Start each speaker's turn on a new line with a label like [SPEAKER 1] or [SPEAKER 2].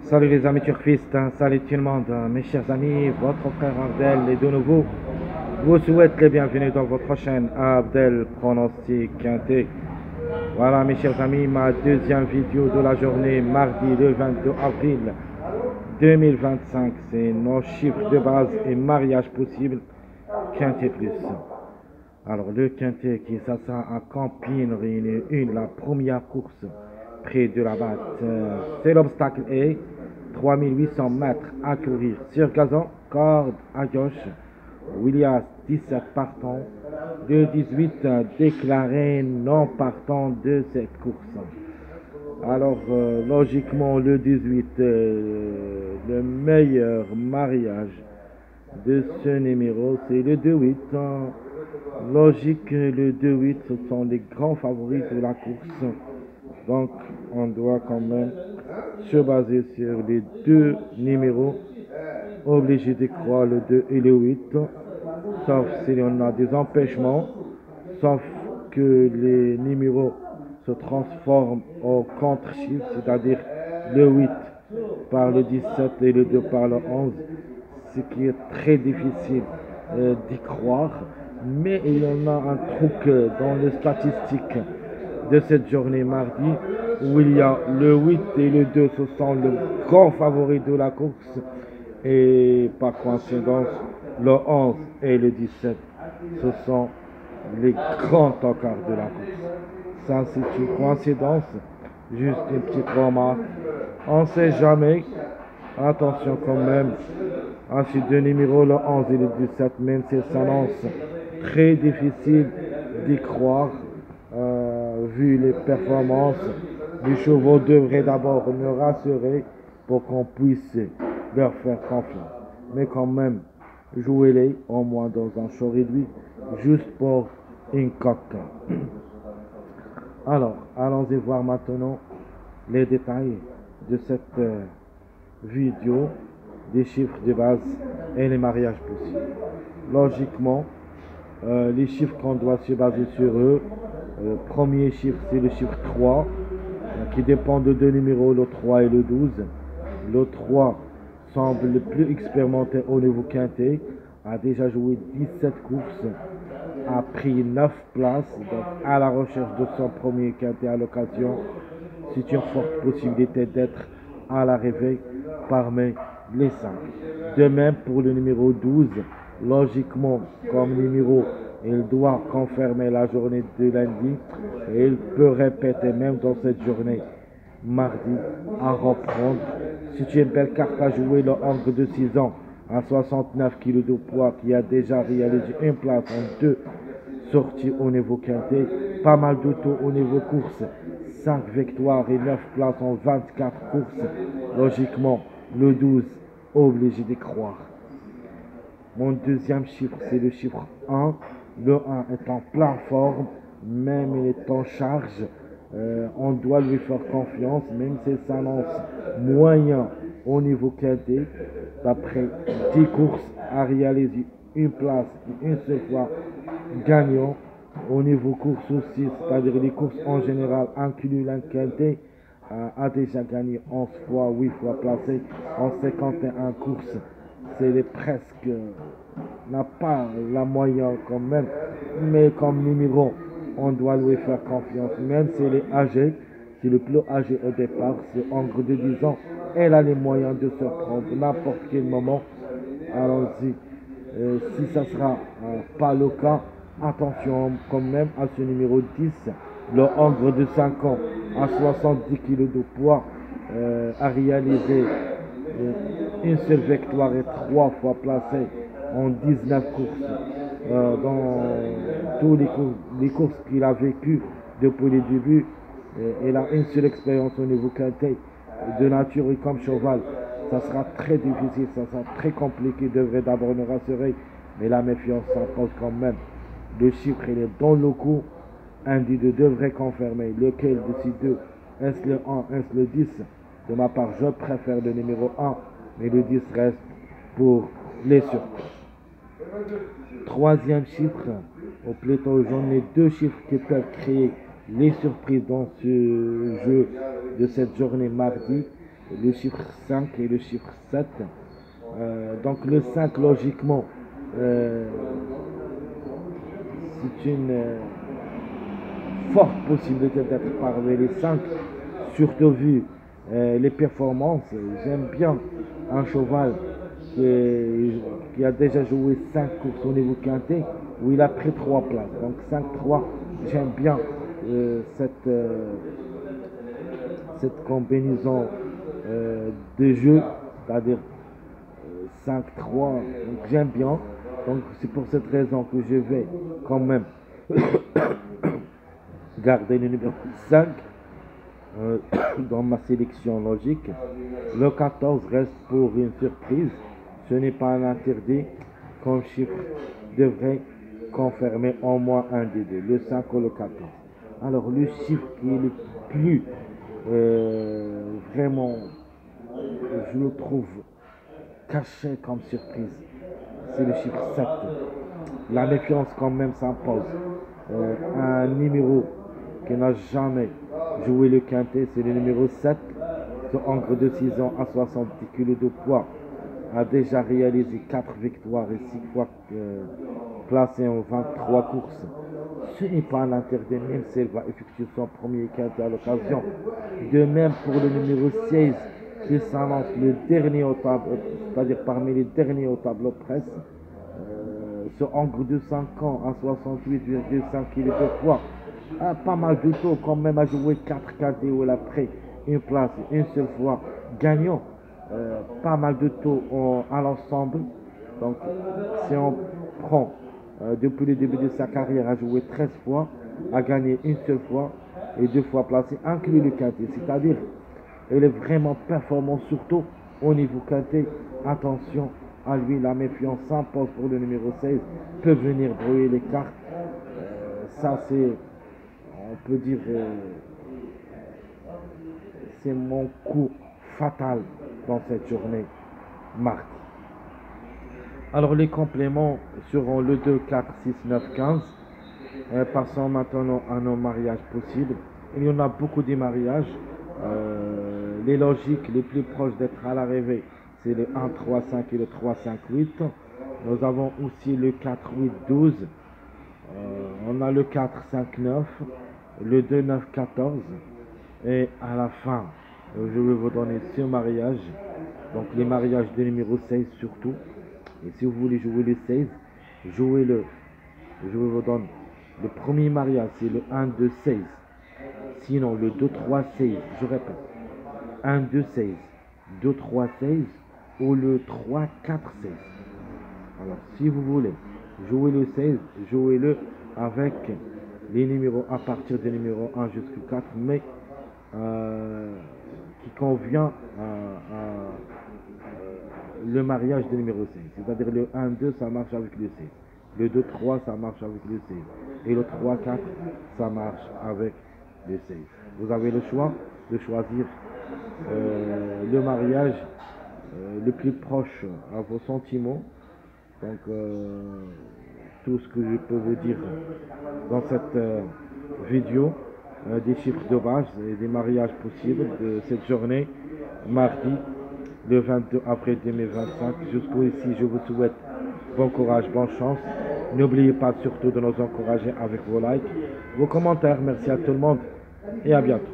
[SPEAKER 1] Salut les amis turfistes, salut tout le monde, mes chers amis, votre frère Abdel est de nouveau vous souhaite les bienvenus dans votre chaîne Abdel Pronostic Quintet. Voilà mes chers amis, ma deuxième vidéo de la journée, mardi le 22 avril 2025, c'est nos chiffres de base et mariage possible Quintet Plus. Alors le Quintet qui s'assoit à Campine réunit la première course près de la batte, c'est l'obstacle A. 3800 mètres à courir sur gazon, corde à gauche, Williams 17 partants, le 18 déclaré non partant de cette course. Alors logiquement le 18, le meilleur mariage de ce numéro c'est le 2-8. Logique, le 2-8 ce sont les grands favoris de la course. Donc, on doit quand même se baser sur les deux numéros. Obligé de croire le 2 et le 8. Sauf si on a des empêchements. Sauf que les numéros se transforment en contre-chiffres, c'est-à-dire le 8 par le 17 et le 2 par le 11. Ce qui est très difficile d'y croire. Mais il y en a un truc dans les statistiques de cette journée mardi où il y a le 8 et le 2, ce sont le grand favori de la course, et par coïncidence le 11 et le 17 ce sont les grands encarts de la course. Ça c'est une coïncidence, juste une petite remarque, on ne sait jamais. Attention quand même à ces deux numéros, le 11 et le 17, même si ça s'annonce très difficile d'y croire. Vu les performances, les chevaux devraient d'abord nous rassurer pour qu'on puisse leur faire confiance. Mais quand même, jouez-les au moins dans un show réduit, juste pour une cote. Alors, allons-y voir maintenant les détails de cette vidéo, des chiffres de base et les mariages possibles. Logiquement, les chiffres qu'on doit se baser sur eux, premier chiffre c'est le chiffre 3 qui dépend de deux numéros, le 3 et le 12. Le 3 semble le plus expérimenté au niveau quintet, a déjà joué 17 courses, a pris 9 places, donc à la recherche de son premier quintet à l'occasion. C'est une forte possibilité d'être à l'arrivée parmi les 5. De même pour le numéro 12, logiquement comme numéro, il doit confirmer la journée de lundi et il peut répéter même dans cette journée mardi à reprendre. C'est une belle carte à jouer, le Hongre de 6 ans à 69 kg de poids qui a déjà réalisé une place en 2 sorties au niveau quintet, pas mal de taux au niveau course, 5 victoires et 9 places en 24 courses. Logiquement, le 12, obligé de croire. Mon deuxième chiffre, c'est le chiffre 1. Le 1 est en pleine forme, même il est en charge. On doit lui faire confiance, même s'il s'annonce moyen au niveau quintet. D'après 10 courses, a réalisé une place et une seule fois gagnant. Au niveau course aussi, c'est-à-dire les courses en général, inclus quintet, a déjà gagné 11 fois, 8 fois placé en 51 courses. C'est presque, n'a pas la moyenne quand même, mais comme numéro, on doit lui faire confiance, même s'il est âgé, c'est le plus âgé au départ, c'est Hongre de 10 ans, elle a les moyens de se prendre n'importe quel moment. Allons-y, si ça sera pas le cas, attention quand même à ce numéro 10, le Hongre de 5 ans à 70 kg de poids, a réalisé une seule victoire et 3 fois placé en 19 courses. Dans tous les courses qu'il a vécues depuis le début, il a une seule expérience au niveau quintet. De nature et comme cheval, ça sera très difficile, ça sera très compliqué, devrait d'abord nous rassurer, mais la méfiance s'impose quand même. Le chiffre il est dans le coup, un des deux devrait confirmer. Lequel de ces deux, est-ce le 1, est-ce le 10? De ma part, je préfère le numéro 1, mais le 10 reste pour les surprises. Troisième chiffre, ou plutôt j'en ai deux chiffres qui peuvent créer les surprises dans ce jeu de cette journée mardi. le chiffre 5 et le chiffre 7. Donc le 5, logiquement, c'est une forte possibilité d'être parmi les 5, surtout vu les performances. J'aime bien un cheval qui a déjà joué 5 courses au niveau quintet, où il a pris 3 places. Donc 5-3, j'aime bien cette combinaison de jeux, c'est-à-dire 5-3, donc j'aime bien. Donc c'est pour cette raison que je vais quand même garder le numéro 5 dans ma sélection logique. Le 14 reste pour une surprise. Ce n'est pas un interdit. Comme chiffre devrait confirmer au moins un des deux, le 5 ou le 14. Alors le chiffre qui est le plus vraiment, je le trouve caché comme surprise, c'est le chiffre 7. La méfiance quand même s'impose. Un numéro qui n'a jamais joué le quintet, c'est le numéro 7. Ce Hongre de 6 ans à 70 kg de poids a déjà réalisé 4 victoires et 6 fois placé en 23 courses. Ce n'est pas un interdit, même s'il va effectuer son premier quintet à l'occasion. De même pour le numéro 16, qui s'annonce le dernier au tableau, c'est-à-dire parmi les derniers au tableau presse. Ce Hongre de 5 ans à 68,5 kg de poids a pas mal de taux, quand même, à jouer 4 quintets où il a pris une place une seule fois gagnant. Pas mal de taux à l'ensemble. Donc si on prend depuis le début de sa carrière, a joué 13 fois, a gagné une seule fois et 2 fois placé, inclus le quintet, c'est-à-dire il est vraiment performant, surtout au niveau quintet. Attention à lui, la méfiance s'impose pour le numéro 16, peut venir brouiller les cartes. Ça c'est, on peut dire, c'est mon coup fatal dans cette journée mardi. Alors les compléments seront le 2, 4, 6, 9, 15. Passons maintenant à nos mariages possibles. Il y en a beaucoup de mariages. Les logiques les plus proches d'être à l'arrivée, c'est le 1, 3, 5 et le 3, 5, 8. Nous avons aussi le 4, 8, 12. On a le 4, 5, 9. Le 2, 9, 14. Et à la fin, je vais vous donner ce mariage. Donc les mariages de numéro 16 surtout. Et si vous voulez jouer le 16, jouez-le. Je vous donne le premier mariage, c'est le 1, 2, 16. Sinon, le 2, 3, 16. Je répète. 1, 2, 16. 2, 3, 16. Ou le 3, 4, 16. Alors, si vous voulez jouer le 16, jouez-le avec les numéros à partir du numéro 1 jusqu'au 4, mais qui convient le mariage du numéro 16. C'est-à-dire le 1, 2, ça marche avec le 16. Le 2, 3, ça marche avec le 16. Et le 3, 4, ça marche avec le 16. Vous avez le choix de choisir le mariage le plus proche à vos sentiments. Donc, tout ce que je peux vous dire dans cette vidéo, des chiffres de base et des mariages possibles de cette journée, mardi, le 22 avril 2025. Jusqu'au ici, je vous souhaite bon courage, bonne chance. N'oubliez pas surtout de nous encourager avec vos likes, vos commentaires. Merci à tout le monde et à bientôt.